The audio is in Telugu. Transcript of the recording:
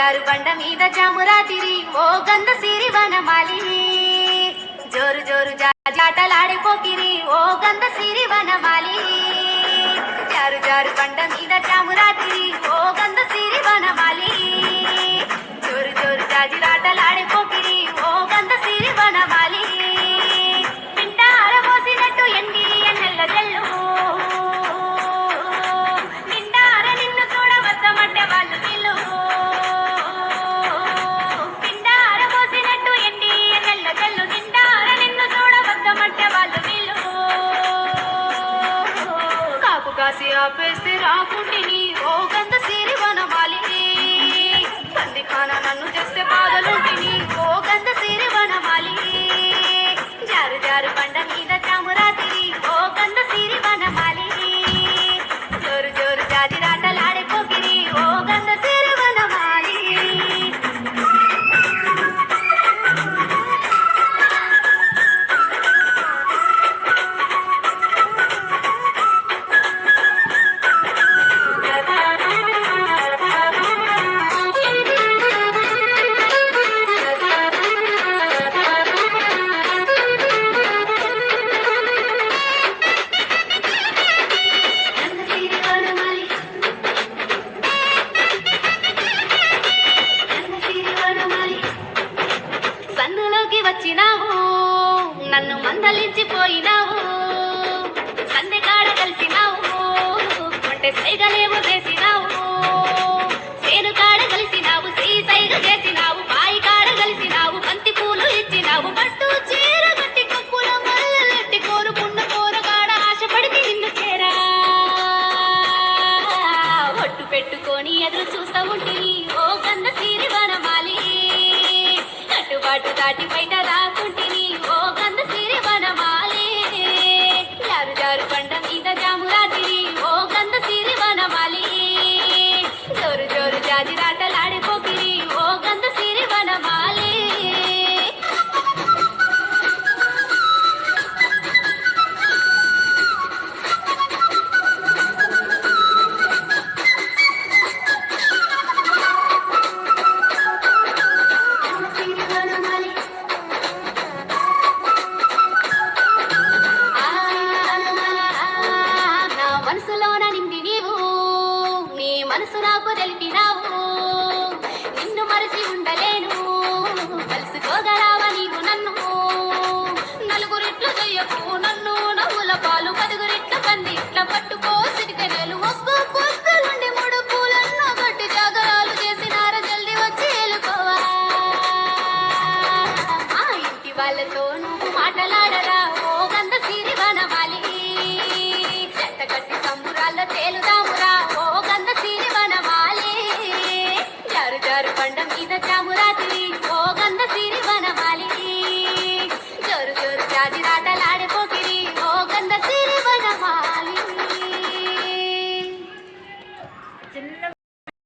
జారు బండ మీద జామురాతిరి ఓ గంధ సిరి వనమాలి జోరు జోరు జాటలాడే పోకిరి ఓ గంధ సిరి వనమాలి జారు జారు బండ మీద జామురాతిరి ఓ గంధ సిరి వనమాలి జోరు జోరు జాటలాడే పోకిరి ఓ గంధ సిరి వనమాలి పింట ఆరబోసినట్టు ఎండి ఎన్నెల్ల జల్లు నిండార నిన్ను చూడవద్దమంటే వాళ్ళు వీళ్ళు పింట ఆరబోసినట్టు ఎండి ఎన్నెల్ల జల్లు నిండార నిన్ను చూడవద్దమంటే వాళ్ళు వీళ్ళు కాపు కాసి ఆపేస్తే రాకుంటిని ఓ గంధ సిరి వనమాలి బందిఖాన నన్ను చేస్తే బాధలుంటిని ఓ గంధ సిరి వనమాలి జారు జారు బండ మీద చామురాతిరి ఓ గంధ సిరి వనమాలి జోరు జోరు జాజిరాటలాడే పోకిరి ఓ గంధ సిరి వనమాలి సందులోకి వచ్చినావు నన్ను మందలించిపోయినావు సందె కాడ కలిసినావు కొంటె సైగలేమో చేసినావు సేను కాడ కలిసినావు సైగ చేసినావు బాయి కాడ కలిసినావు బంతి పూలు ఇచ్చినావు పట్టు చీర గట్టి కప్పుల మల్లెట్టి కోరుకున్న కోరగాడ ఆశపడితే నిన్ను చేరా ఒట్టు పెట్టుకొని ఎదురు చూస్తా ఉంటిని ఓ గంధ సిరి వనమాలి కట్టుబాటు దాటి బయట రాకుంటిని ఓ గంధ సిరి వనమాలి జారు జారు బండ మీద జామురాతిరి ఓ గంధ సిరి వనమాలి జోరు జోరు జాజిరాటలాడే పోకిరి ఓ గంధ సిరి వనమాలి నా మనసులోన నిండి నీవు నీ మనసు నాకు తెలిపినావు నిన్ను మరచి ఉండలేను కలుసుకోగరావా నీవు నన్ను నలుగురిట్లు చెయ్యకు నన్ను నవ్వుల పాలు పదుగురిట్ల పందిట్ల పట్టుకో సిరికెనలు ఒక్కో పొద్దులుండి మూడు పూలన్నో గట్టి జాగరాలు చేసినార జల్ది వచ్చి ఏలుకోవా మా ఇంటి వాళ్ళతో నువ్వు మాటలాడరా ఓ గంధ సిరి వనమాలి చెత్త కట్టి సంబురాల్లో తేలుదామురా ఓ గంధ సిరి వనమాలి జారు జారు బండ మీద చామురా